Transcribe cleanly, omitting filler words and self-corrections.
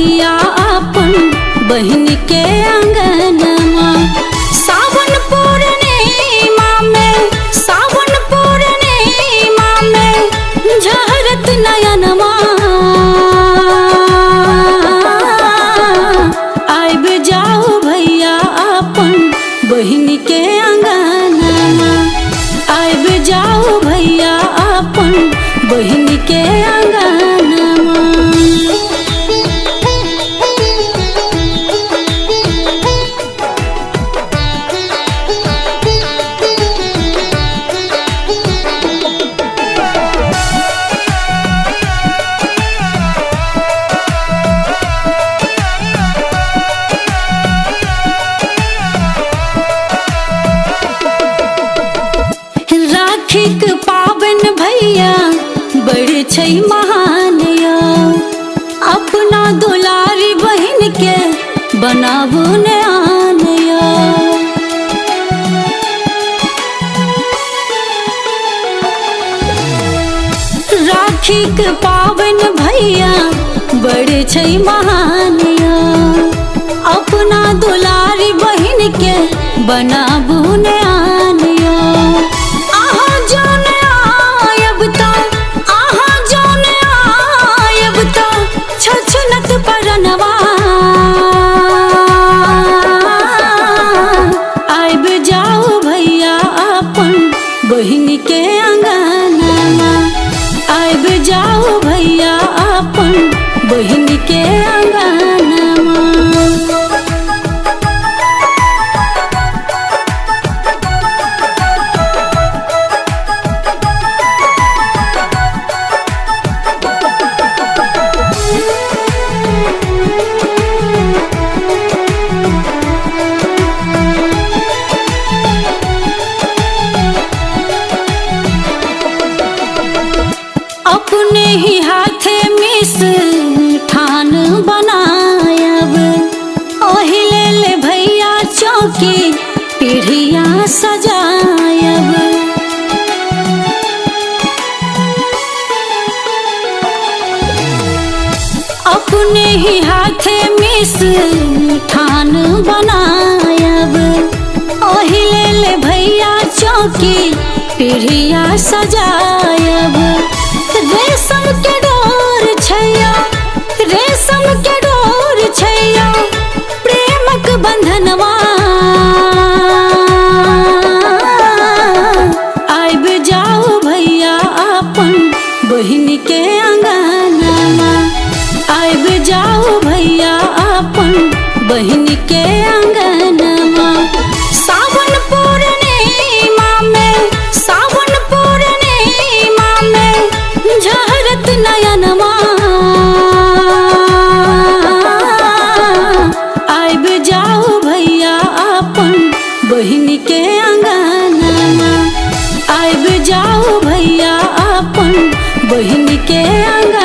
भैया अपन बहन के अंगनमा। सावन पूर्णिमा में, सावन पूर्णिमा में झहरत नयनमा। आइब जाओ भैया अपन बहन के अंगनमा। आइब जाओ भैया अपन बहन के अंगनमा। राखीक पावन भैया बड़े छै महान या। अपना दुलारी बहन के बनाबू नयान या। राखीक पावन भैया बड़े छै महान या। अपना दुलारी बहन के बनाबू नयान या। छछनत परनवा। आइब जाओ भैया अपन बहन के अंगनमा। आइब जाओ भैया अपन बहन के अंगनमा। अपने ही हाथे मिष्ठान बनायब। ओही ले भैया चौकी पीढ़िया सजायब। अपने ही हाथे मिष्ठान बनायब। ओही ले भैया चौकी पीढ़िया सजायब। रेशम के डोर छैया, रेशम के डोर छैया प्रेमक बंधनवा। आइब जाओ भैया अपन बहन के अंगनमा। आइब जाओ भैया अपन बहन के अंगनमा। सावन पूर्णिमा में, सावन पूर्णिमा में झहरत नयनमा। आइब जाओ भैया अपन बहन के अंगनमा। आइब जाओ भैया अपन बहन के अंगनमा।